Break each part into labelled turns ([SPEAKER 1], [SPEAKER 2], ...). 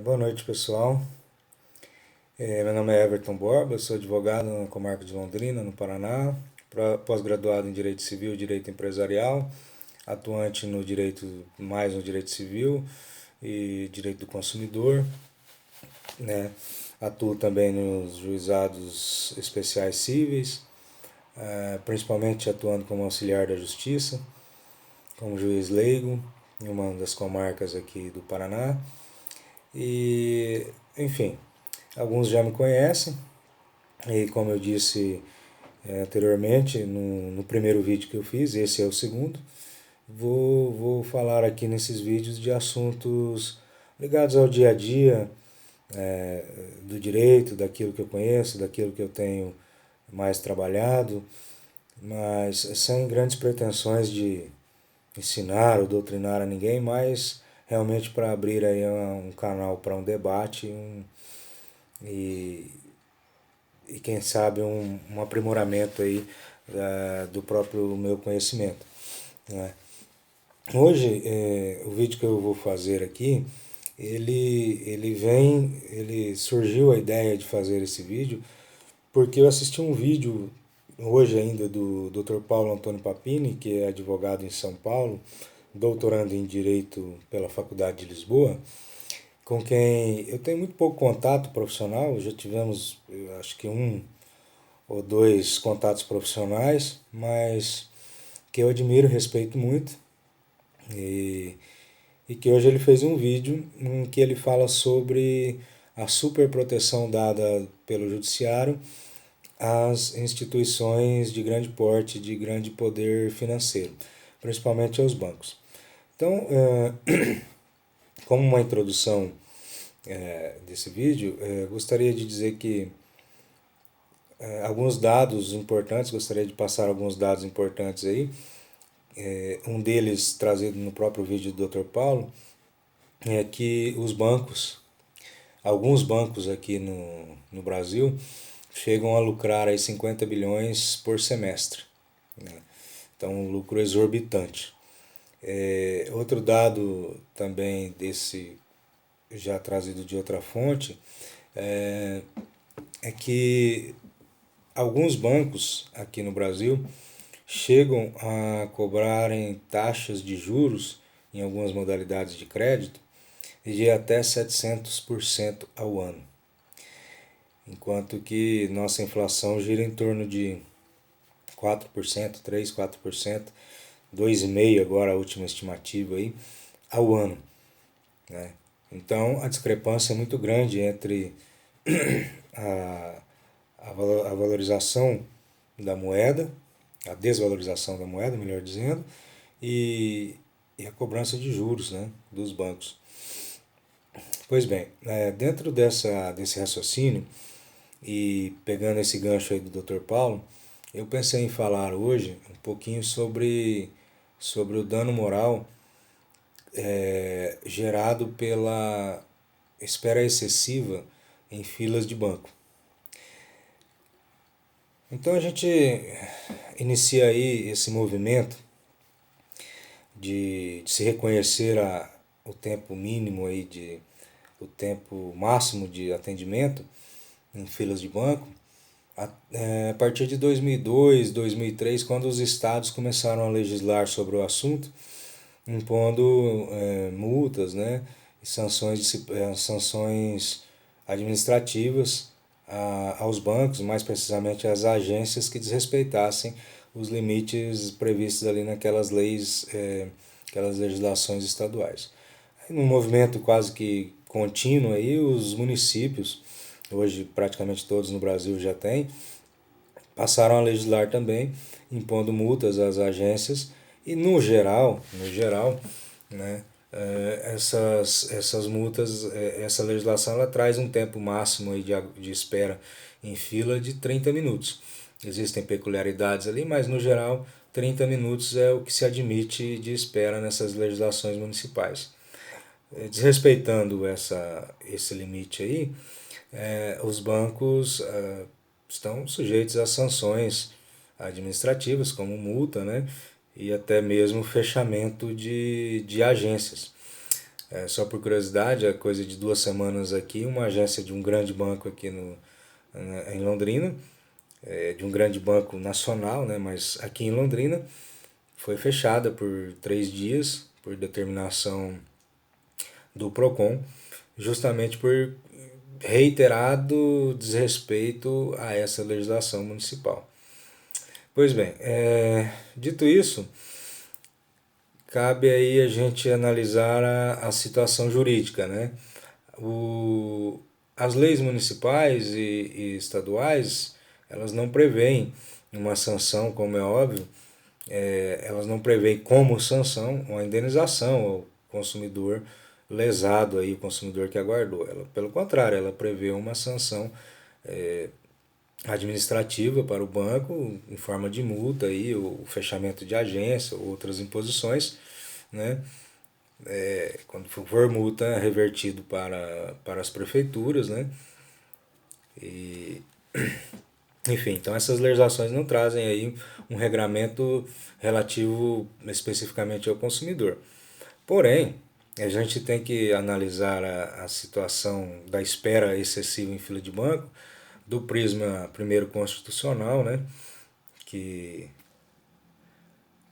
[SPEAKER 1] Boa noite, pessoal. Meu nome é Everton Borba, sou advogado na comarca de Londrina, no Paraná, pós-graduado em Direito Civil e Direito Empresarial, atuante no direito, mais no Direito Civil e Direito do Consumidor, né? Atuo também nos juizados especiais cíveis, principalmente atuando como auxiliar da Justiça, como juiz leigo em uma das comarcas aqui do Paraná. E, enfim, alguns já me conhecem, e como eu disse anteriormente, no primeiro vídeo que eu fiz, esse é o segundo, vou falar aqui nesses vídeos de assuntos ligados ao dia a dia, do direito, daquilo que eu conheço, daquilo que eu tenho mais trabalhado, mas sem grandes pretensões de ensinar ou doutrinar a ninguém, mas realmente para abrir aí um canal para um debate e, e quem sabe um aprimoramento aí do próprio meu conhecimento, né? Hoje, o vídeo que eu vou fazer aqui, ele surgiu a ideia de fazer esse vídeo porque eu assisti um vídeo hoje ainda do Dr. Paulo Antônio Papini, que é advogado em São Paulo, doutorando em Direito pela Faculdade de Lisboa, com quem eu tenho muito pouco contato profissional, já tivemos, eu acho que um ou dois contatos profissionais, mas que eu admiro, respeito muito, e, e que hoje ele fez um vídeo em que ele fala sobre a superproteção dada pelo judiciário às instituições de grande porte, de grande poder financeiro, principalmente aos bancos. Então, como uma introdução desse vídeo, gostaria de dizer que alguns dados importantes, gostaria de passar alguns dados importantes aí. Um deles trazido no próprio vídeo do Dr. Paulo, é que os bancos, alguns bancos aqui no Brasil, chegam a lucrar aí 50 bilhões por semestre, né? Então, um lucro exorbitante. Outro dado também desse, já trazido de outra fonte, é que alguns bancos aqui no Brasil chegam a cobrarem taxas de juros em algumas modalidades de crédito de até 700% ao ano, enquanto que nossa inflação gira em torno de 4%, 3, 4%, 2,5% agora a última estimativa aí, ao ano, né? Então a discrepância é muito grande entre a, a valorização da moeda, a desvalorização da moeda, melhor dizendo, e, e a cobrança de juros, né, dos bancos. Pois bem, dentro desse raciocínio e pegando esse gancho aí do Dr. Paulo, eu pensei em falar hoje um pouquinho sobre o dano moral gerado pela espera excessiva em filas de banco. Então a gente inicia aí esse movimento de se reconhecer o tempo mínimo aí o tempo máximo de atendimento em filas de banco a partir de 2002, 2003, quando os estados começaram a legislar sobre o assunto, impondo multas, né, e sanções administrativas aos bancos, mais precisamente às agências que desrespeitassem os limites previstos ali naquelas leis, aquelas legislações estaduais. Aí, num movimento quase que contínuo aí, os municípios, hoje praticamente todos no Brasil já têm, passaram a legislar também, impondo multas às agências e no geral, né, essas multas, essa legislação ela traz um tempo máximo aí de espera em fila de 30 minutos. Existem peculiaridades ali, mas no geral 30 minutos é o que se admite de espera nessas legislações municipais. Desrespeitando esse limite aí, os bancos estão sujeitos a sanções administrativas, como multa, né? E até mesmo fechamento de agências. Só por curiosidade, há coisa de 2 semanas aqui, uma agência de um grande banco aqui em Londrina, de um grande banco nacional, né, mas aqui em Londrina, foi fechada por 3 dias, por determinação do PROCON, justamente por reiterado desrespeito a essa legislação municipal. Pois bem, dito isso, cabe aí a gente analisar a situação jurídica, né? As leis municipais e estaduais, elas não prevêem uma sanção, como é óbvio, elas não prevêem como sanção uma indenização ao consumidor lesado, aí, o consumidor que aguardou. Pelo contrário, ela prevê uma sanção administrativa para o banco em forma de multa, aí, o fechamento de agência, outras imposições, né? Quando for multa, revertido para as prefeituras, né? E, enfim, então essas legislações não trazem aí um regramento relativo especificamente ao consumidor. Porém, a gente tem que analisar a situação da espera excessiva em fila de banco do prisma primeiro constitucional, né, que,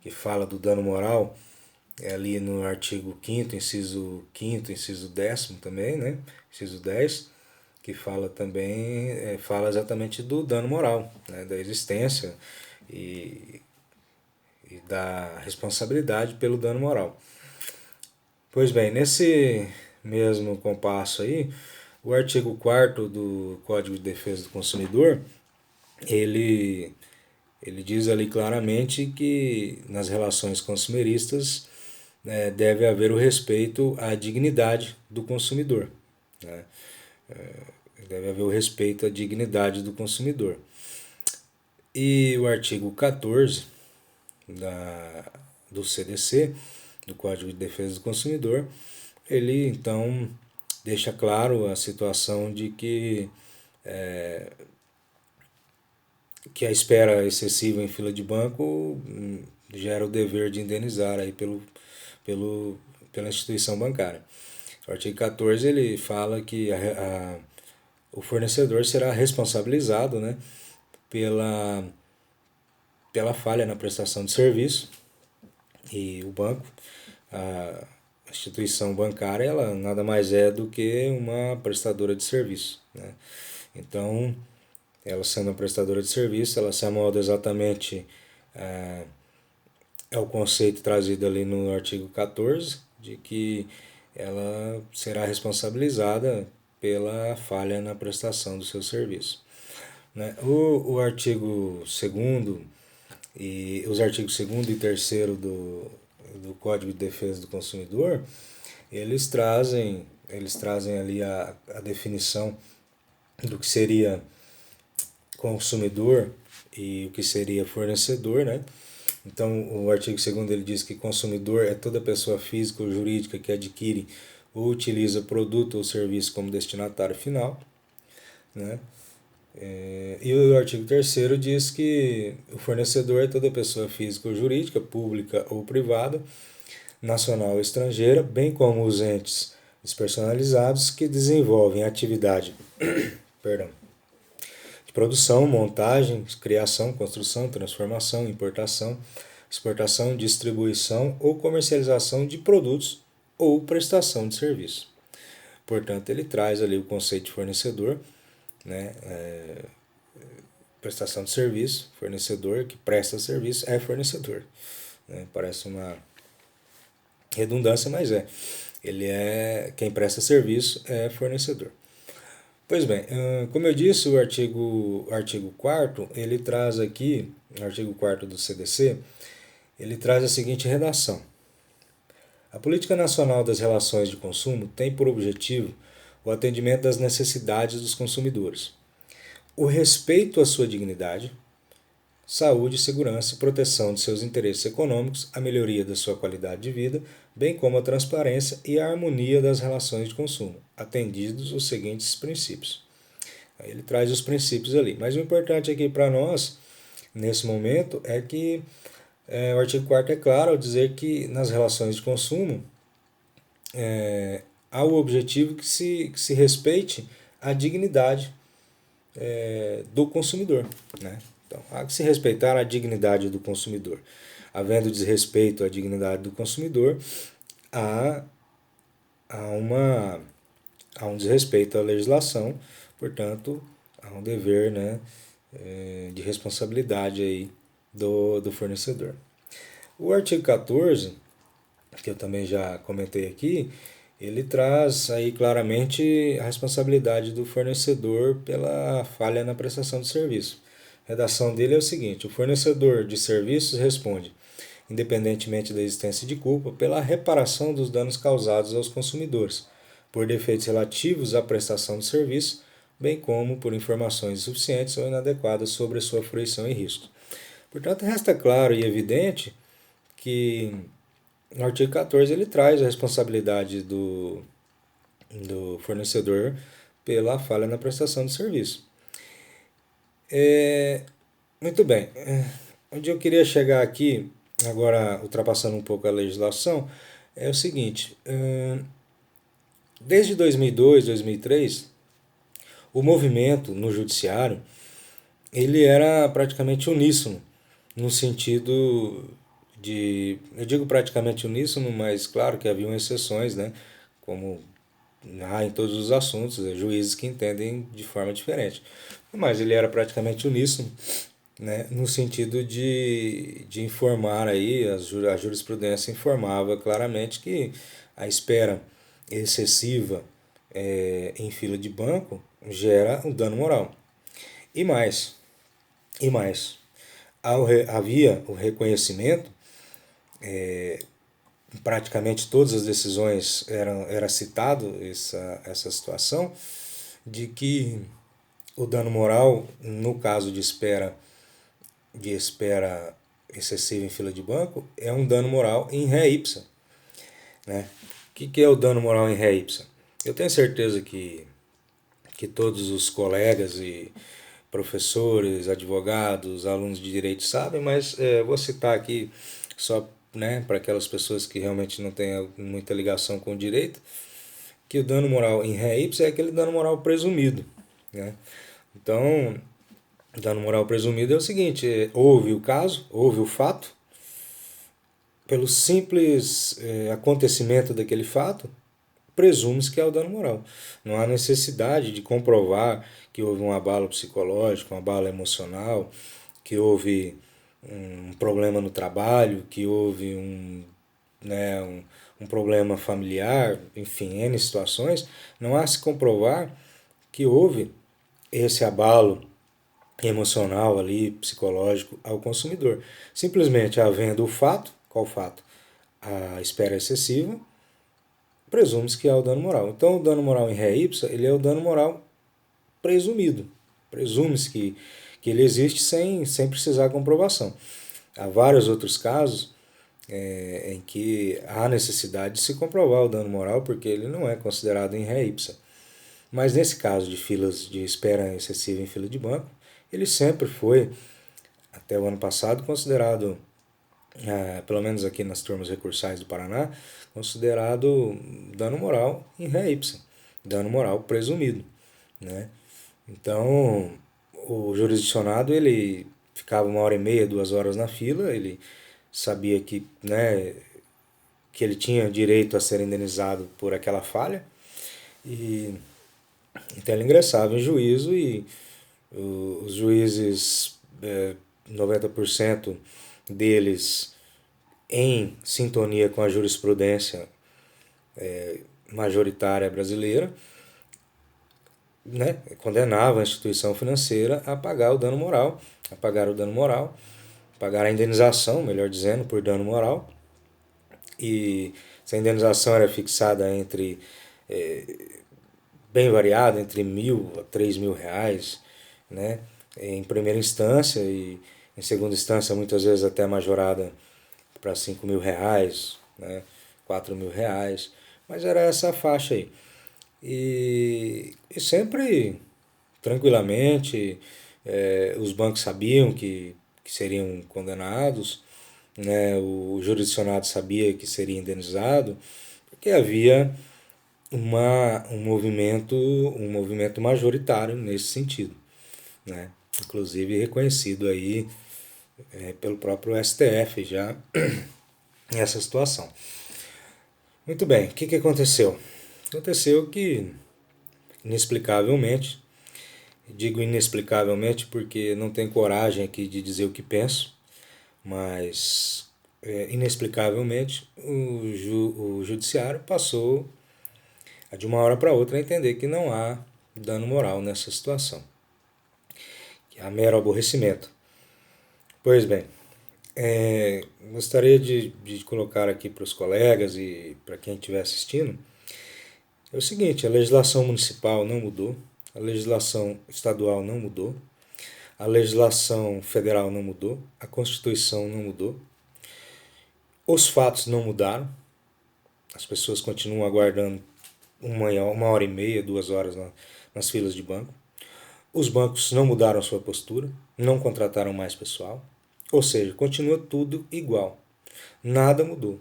[SPEAKER 1] que fala do dano moral, ali no artigo 5º, inciso 5º, inciso 10º também, né, inciso 10, que fala também, fala exatamente do dano moral, né, da existência e da responsabilidade pelo dano moral. Pois bem, nesse mesmo compasso aí, o artigo 4º do Código de Defesa do Consumidor, ele, ele diz ali claramente que nas relações consumeristas, deve haver o respeito à dignidade do consumidor, né? Deve haver o respeito à dignidade do consumidor. E o artigo 14 do CDC, do Código de Defesa do Consumidor, ele então deixa claro a situação de que a espera excessiva em fila de banco gera o dever de indenizar aí pela instituição bancária. O artigo 14 ele fala que o fornecedor será responsabilizado, né, pela falha na prestação de serviço, e o banco, a instituição bancária, ela nada mais é do que uma prestadora de serviço, né? Então, ela sendo uma prestadora de serviço, ela se amolda exatamente ao conceito trazido ali no artigo 14, de que ela será responsabilizada pela falha na prestação do seu serviço, né? O artigo 2º e os artigos 2º e 3º do Código de Defesa do Consumidor, eles trazem ali a definição do que seria consumidor e o que seria fornecedor, né? Então, o artigo 2º ele diz que consumidor é toda pessoa física ou jurídica que adquire ou utiliza produto ou serviço como destinatário final, né? E o artigo 3º diz que o fornecedor é toda pessoa física ou jurídica, pública ou privada, nacional ou estrangeira, bem como os entes despersonalizados que desenvolvem atividade perdão, de produção, montagem, criação, construção, transformação, importação, exportação, distribuição ou comercialização de produtos ou prestação de serviço. Portanto, ele traz ali o conceito de fornecedor, né? Prestação de serviço, fornecedor que presta serviço é fornecedor, né? Parece uma redundância, mas ele é quem presta serviço é fornecedor. Pois bem, como eu disse, o artigo 4º, ele traz aqui, o artigo 4º do CDC, ele traz a seguinte redação: a Política Nacional das Relações de Consumo tem por objetivo o atendimento das necessidades dos consumidores, o respeito à sua dignidade, saúde, segurança e proteção de seus interesses econômicos, a melhoria da sua qualidade de vida, bem como a transparência e a harmonia das relações de consumo, atendidos os seguintes princípios. Aí ele traz os princípios ali. Mas o importante aqui para nós, nesse momento, é que o artigo 4º é claro ao dizer que nas relações de consumo, há o objetivo que se respeite a dignidade do consumidor, né? Então, há que se respeitar a dignidade do consumidor. Havendo desrespeito à dignidade do consumidor, há, há, uma, há um desrespeito à legislação, portanto, há um dever, né, de responsabilidade aí do fornecedor. O artigo 14, que eu também já comentei aqui, ele traz aí claramente a responsabilidade do fornecedor pela falha na prestação de serviço. A redação dele é o seguinte: o fornecedor de serviços responde, independentemente da existência de culpa, pela reparação dos danos causados aos consumidores, por defeitos relativos à prestação de serviço, bem como por informações insuficientes ou inadequadas sobre a sua fruição e risco. Portanto, resta claro e evidente que no artigo 14 ele traz a responsabilidade do fornecedor pela falha na prestação de serviço. Muito bem. Onde eu queria chegar aqui, agora ultrapassando um pouco a legislação, é o seguinte: desde 2002, 2003, o movimento no judiciário ele era praticamente uníssono, no sentido de, eu digo praticamente uníssono, mas claro que haviam exceções, né? Como há em todos os assuntos, juízes que entendem de forma diferente. Mas ele era praticamente uníssono, né? No sentido de informar aí, a jurisprudência informava claramente que a espera excessiva em fila de banco gera um dano moral. E mais, e mais, havia o reconhecimento, em praticamente todas as decisões era citado essa situação, de que o dano moral, no caso de espera excessiva em fila de banco, é um dano moral em ré ipsa, né? O que é o dano moral em ré ipsa? Eu tenho certeza que todos os colegas e professores, advogados, alunos de direito sabem, mas vou citar aqui só, né, para aquelas pessoas que realmente não têm muita ligação com o direito, que o dano moral em ré ipsa é aquele dano moral presumido, né? Então, o dano moral presumido é o seguinte: houve o caso, houve o fato, pelo simples acontecimento daquele fato, presume-se que é o dano moral. Não há necessidade de comprovar que houve um abalo psicológico, um abalo emocional, que houve um problema no trabalho, que houve um problema familiar, enfim, N situações. Não há se comprovar que houve esse abalo emocional ali, psicológico ao consumidor. Simplesmente havendo o fato, qual fato? A espera excessiva, presume-se que há o dano moral. Então, o dano moral em ré ipsa, ele é o dano moral presumido. Presume-se que ele existe sem precisar de comprovação. Há vários outros casos em que há necessidade de se comprovar o dano moral, porque ele não é considerado em ré ipsa. Mas nesse caso de filas de espera excessiva em fila de banco, ele sempre foi, até o ano passado, considerado, pelo menos aqui nas turmas recursais do Paraná, considerado dano moral em ré ipsa, dano moral presumido, né? Então, o jurisdicionado, ele ficava 1h30, 2 horas na fila, ele sabia que, né, que ele tinha direito a ser indenizado por aquela falha, e então ele ingressava em juízo e os juízes, 90% deles em sintonia com a jurisprudência majoritária brasileira, né, condenava a instituição financeira a pagar o dano moral, a pagar o dano moral, pagar a indenização, melhor dizendo, por dano moral. E essa indenização era fixada bem variada, entre 1.000 a 3.000 reais, né, em primeira instância, e em segunda instância muitas vezes até majorada para 5.000 reais, né, 4.000 reais, mas era essa a faixa aí. E sempre tranquilamente, os bancos sabiam que seriam condenados, né, o jurisdicionado sabia que seria indenizado, porque havia um movimento majoritário nesse sentido, né? Inclusive reconhecido aí pelo próprio STF já essa situação. Muito bem, o que aconteceu? Aconteceu que, inexplicavelmente, digo inexplicavelmente porque não tenho coragem aqui de dizer o que penso, mas inexplicavelmente o judiciário passou de uma hora para outra a entender que não há dano moral nessa situação, que há mero aborrecimento. Pois bem, gostaria de colocar aqui para os colegas e para quem estiver assistindo, é o seguinte: a legislação municipal não mudou, a legislação estadual não mudou, a legislação federal não mudou, a Constituição não mudou, os fatos não mudaram, as pessoas continuam aguardando uma hora e meia, 2 horas nas filas de banco, os bancos não mudaram a sua postura, não contrataram mais pessoal, ou seja, continua tudo igual, nada mudou.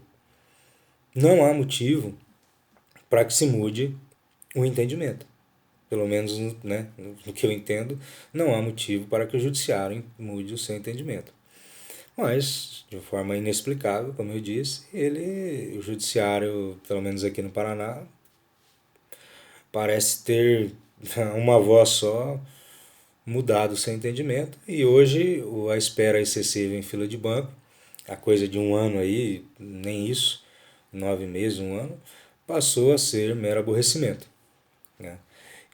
[SPEAKER 1] Não há motivo para que se mude o entendimento. Pelo menos, né, no que eu entendo, não há motivo para que o judiciário mude o seu entendimento. Mas, de forma inexplicável, como eu disse, o judiciário, pelo menos aqui no Paraná, parece ter uma voz só, mudado o seu entendimento, e hoje a espera excessiva em fila de banco, a coisa de um ano aí, nem isso, 9 meses, um ano, passou a ser mero aborrecimento, né?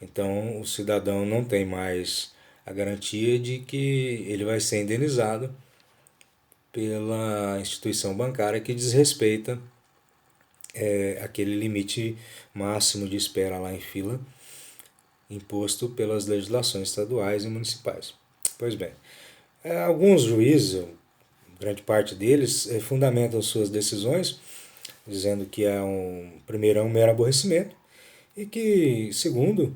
[SPEAKER 1] Então o cidadão não tem mais a garantia de que ele vai ser indenizado pela instituição bancária que desrespeita aquele limite máximo de espera lá em fila imposto pelas legislações estaduais e municipais. Pois bem, alguns juízes, grande parte deles, fundamentam suas decisões dizendo que primeiro é um mero aborrecimento e que, segundo,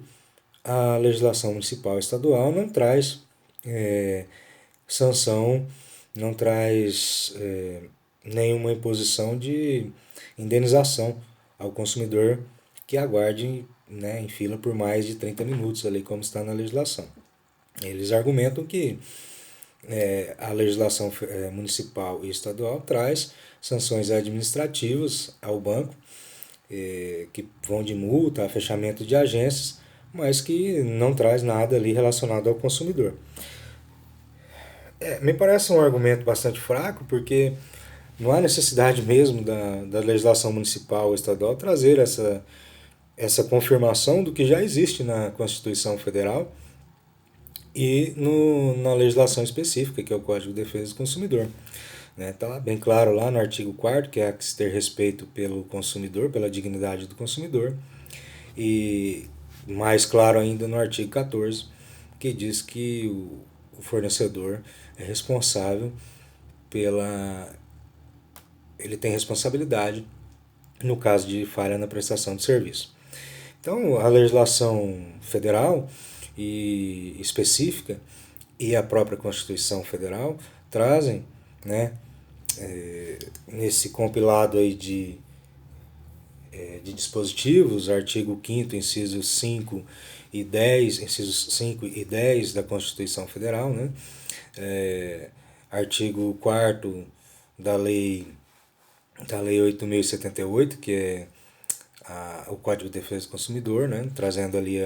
[SPEAKER 1] a legislação municipal e estadual não traz sanção, não traz nenhuma imposição de indenização ao consumidor que aguarde, né, em fila por mais de 30 minutos, ali como está na legislação. Eles argumentam que a legislação municipal e estadual traz sanções administrativas ao banco, que vão de multa a fechamento de agências, mas que não traz nada ali relacionado ao consumidor. Me parece um argumento bastante fraco, porque não há necessidade mesmo da legislação municipal ou estadual trazer essa confirmação do que já existe na Constituição Federal e na legislação específica, que é o Código de Defesa do Consumidor. Está bem claro lá no artigo 4º que há que se ter respeito pelo consumidor, pela dignidade do consumidor, e mais claro ainda no artigo 14, que diz que o fornecedor é responsável ele tem responsabilidade no caso de falha na prestação de serviço. Então, a legislação federal e específica e a própria Constituição Federal trazem, né, nesse compilado aí de dispositivos, artigo 5º, incisos 5 e 10, incisos 5 e 10 da Constituição Federal, né, artigo 4º da Lei 8.078, que é o Código de Defesa do Consumidor, né, trazendo ali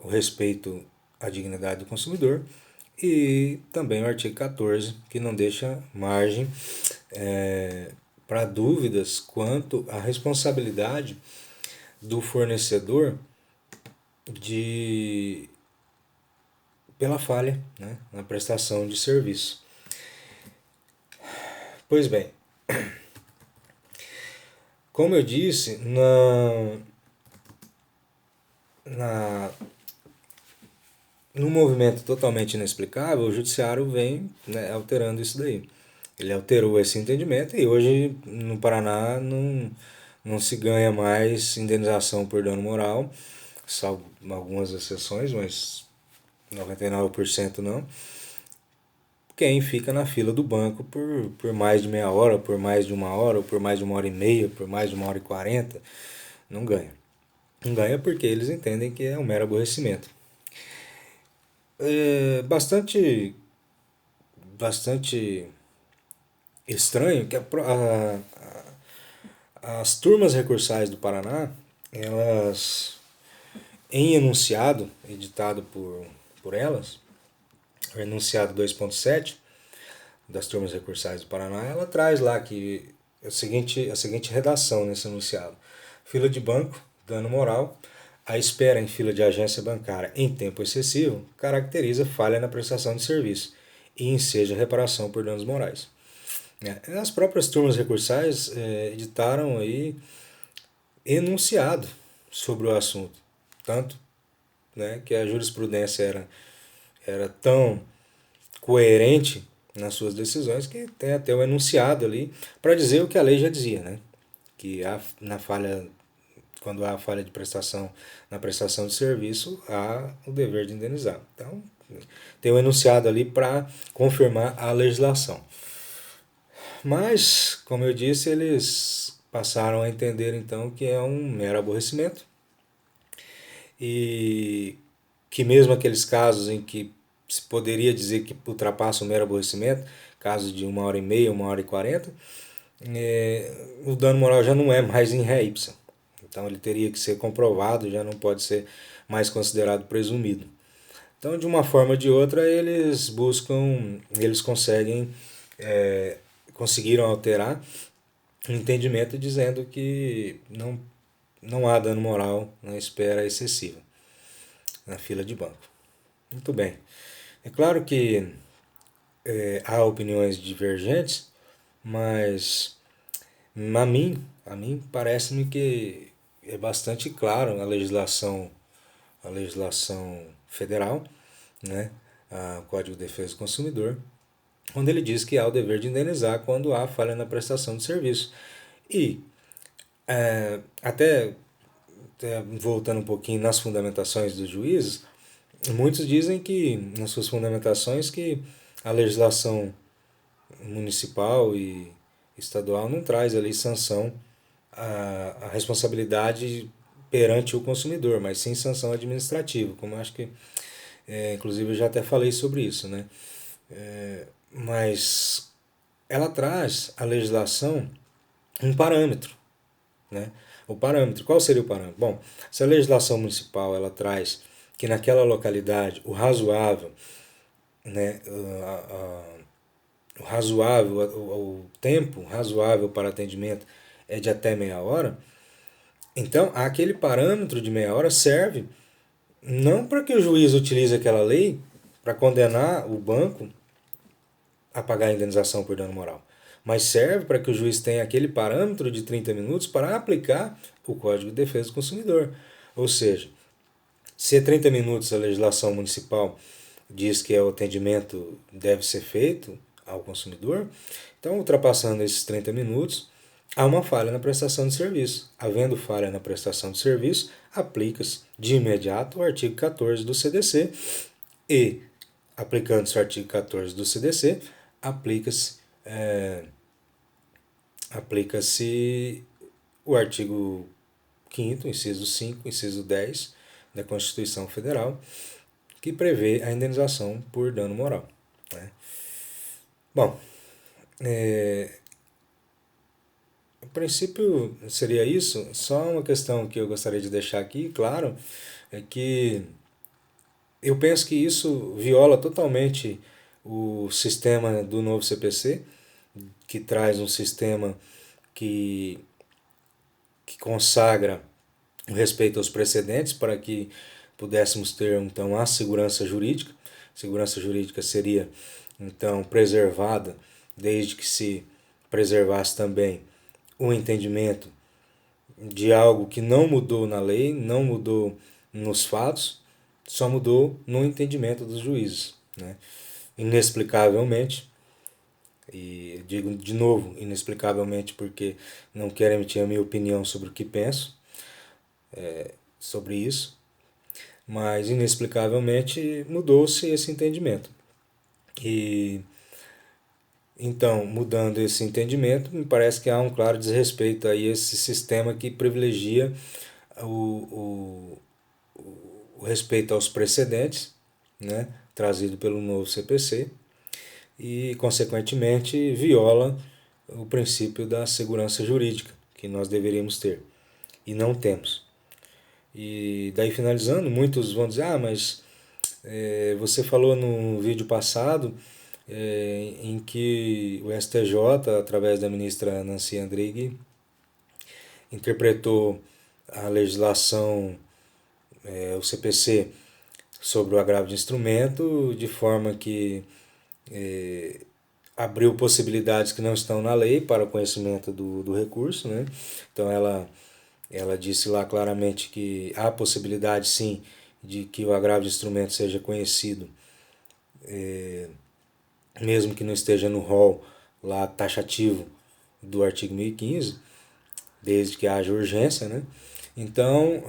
[SPEAKER 1] o respeito à dignidade do consumidor, e também o artigo 14, que não deixa margem para dúvidas quanto à responsabilidade do fornecedor pela falha, né, na prestação de serviço. Pois bem, como eu disse, no movimento totalmente inexplicável, o judiciário vem, né, alterando isso daí. Ele alterou esse entendimento e hoje no Paraná não se ganha mais indenização por dano moral, salvo algumas exceções, mas 99% não. quem fica na fila do banco por mais de meia hora, por mais de uma hora, ou por mais de uma hora e meia, por mais de uma hora e 40, não ganha. Não ganha porque eles entendem que é um mero aborrecimento. É bastante estranho que as turmas recursais do Paraná, elas, em enunciado editado por elas, o enunciado 2.7 das turmas recursais do Paraná, ela traz lá que a seguinte redação nesse enunciado. Fila de banco, dano moral, a espera em fila de agência bancária em tempo excessivo caracteriza falha na prestação de serviço e enseja reparação por danos morais. As próprias turmas recursais editaram aí enunciado sobre o assunto, tanto que a jurisprudência era tão coerente nas suas decisões que tem até o enunciado ali para dizer o que a lei já dizia, né? Que quando há falha de prestação na prestação de serviço, há o dever de indenizar. Então, tem o enunciado ali para confirmar a legislação. Mas, como eu disse, eles passaram a entender então que é um mero aborrecimento e que mesmo aqueles casos em que se poderia dizer que ultrapassa o mero aborrecimento, casos de uma hora e meia, uma hora e 40, o dano moral já não é mais em ré ipsa. Então ele teria que ser comprovado, já não pode ser mais considerado presumido. Então, de uma forma ou de outra, eles conseguiram alterar o entendimento dizendo que não há dano moral na espera excessiva na fila de banco. Muito bem. É claro que há opiniões divergentes, mas a mim parece-me que é bastante claro a legislação federal, né, o Código de Defesa do Consumidor, onde ele diz que há o dever de indenizar quando há falha na prestação de serviço. E até voltando um pouquinho nas fundamentações dos juízes, muitos dizem que, nas suas fundamentações, que a legislação municipal e estadual não traz ali sanção à responsabilidade perante o consumidor, mas sim sanção administrativa, como eu acho que, inclusive, eu já até falei sobre isso, né? Mas ela traz a legislação um parâmetro, né? O parâmetro, qual seria o parâmetro? Bom, se a legislação municipal ela traz que naquela localidade o razoável, né, o tempo razoável para atendimento é de até meia hora, então aquele parâmetro de meia hora serve não para que o juiz utilize aquela lei para condenar o banco a pagar a indenização por dano moral, mas serve para que o juiz tenha aquele parâmetro de 30 minutos para aplicar o Código de Defesa do Consumidor. Ou seja, se 30 minutos a legislação municipal diz que o atendimento deve ser feito ao consumidor, então, ultrapassando esses 30 minutos, há uma falha na prestação de serviço. Havendo falha na prestação de serviço, aplica-se de imediato o artigo 14 do CDC e, aplicando-se o artigo 14 do CDC, aplica-se o artigo 5º, inciso 5, inciso 10 da Constituição Federal, que prevê a indenização por dano moral. Né? Bom, a princípio seria isso. Só uma questão que eu gostaria de deixar aqui, claro, é que eu penso que isso viola totalmente o sistema do novo CPC, que traz um sistema que consagra o respeito aos precedentes para que pudéssemos ter então a segurança jurídica. Segurança jurídica seria então preservada desde que se preservasse também o entendimento de algo que não mudou na lei, não mudou nos fatos, só mudou no entendimento dos juízes. Né? Inexplicavelmente, e digo de novo, inexplicavelmente porque não quero emitir a minha opinião sobre o que penso sobre isso, mas inexplicavelmente mudou-se esse entendimento. E Então, mudando esse entendimento, me parece que há um claro desrespeito a esse sistema que privilegia o, o respeito aos precedentes, né, trazido pelo novo CPC, e, consequentemente, viola o princípio da segurança jurídica que nós deveríamos ter e não temos. E daí, finalizando, muitos vão dizer: ah, mas você falou no vídeo passado em que o STJ, através da ministra Nancy Andrighi, interpretou a legislação, o CPC, sobre o agravo de instrumento, de forma que abriu possibilidades que não estão na lei para o conhecimento do recurso, né? Então ela disse lá claramente que há possibilidade sim de que o agravo de instrumento seja conhecido, mesmo que não esteja no rol lá taxativo do artigo 1015, desde que haja urgência, né? Então,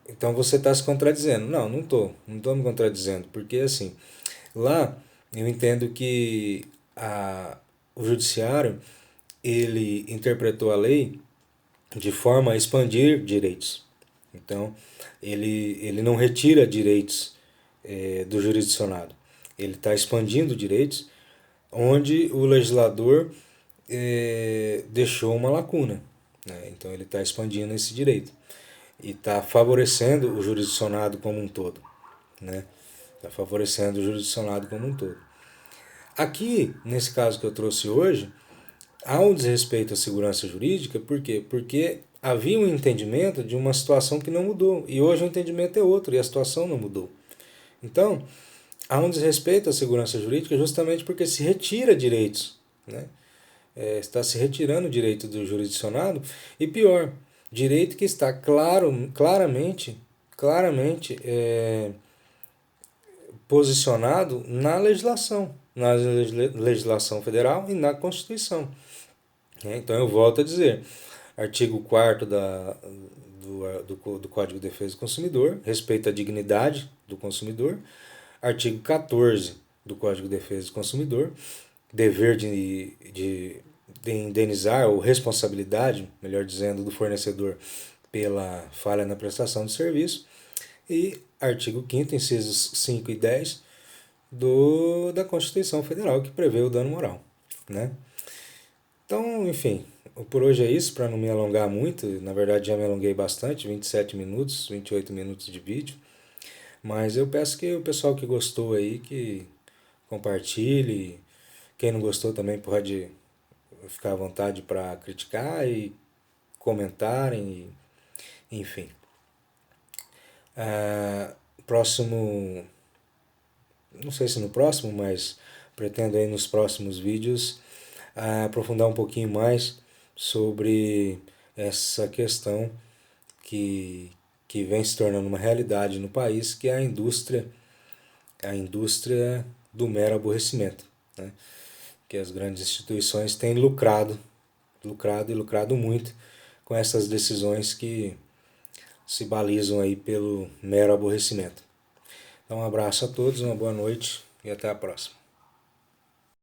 [SPEAKER 1] então você está se contradizendo. Não, não estou me contradizendo, porque assim, lá eu entendo que o judiciário ele interpretou a lei de forma a expandir direitos. Então, ele não retira direitos do jurisdicionado. Ele está expandindo direitos onde o legislador deixou uma lacuna. Né? Então, ele está expandindo esse direito e está favorecendo o jurisdicionado como um todo. Né? Está favorecendo o jurisdicionado como um todo. Aqui, nesse caso que eu trouxe hoje, há um desrespeito à segurança jurídica, por quê? Porque havia um entendimento de uma situação que não mudou, e hoje o entendimento é outro, e a situação não mudou. Então, há um desrespeito à segurança jurídica justamente porque se retira direitos, né? Está se retirando direito do jurisdicionado, e pior, direito que está claramente posicionado na legislação federal e na Constituição. Então eu volto a dizer, artigo 4º do Código de Defesa do Consumidor, respeito à dignidade do consumidor. Artigo 14 do Código de Defesa do Consumidor, dever de indenizar, ou responsabilidade, melhor dizendo, do fornecedor pela falha na prestação de serviço. E artigo 5º, incisos 5 e 10 da Constituição Federal, que prevê o dano moral. Né? Então, enfim, por hoje é isso, para não me alongar muito. Na verdade já me alonguei bastante, 27 minutos, 28 minutos de vídeo. Mas eu peço que o pessoal que gostou aí, que compartilhe. Quem não gostou também pode ficar à vontade para criticar e comentarem, enfim. Próximo, não sei se no próximo, mas pretendo aí nos próximos vídeos aprofundar um pouquinho mais sobre essa questão que vem se tornando uma realidade no país, que é a indústria do mero aborrecimento. Né? Que as grandes instituições têm lucrado e lucrado muito com essas decisões que se balizam aí pelo mero aborrecimento. Então um abraço a todos, uma boa noite e até a próxima.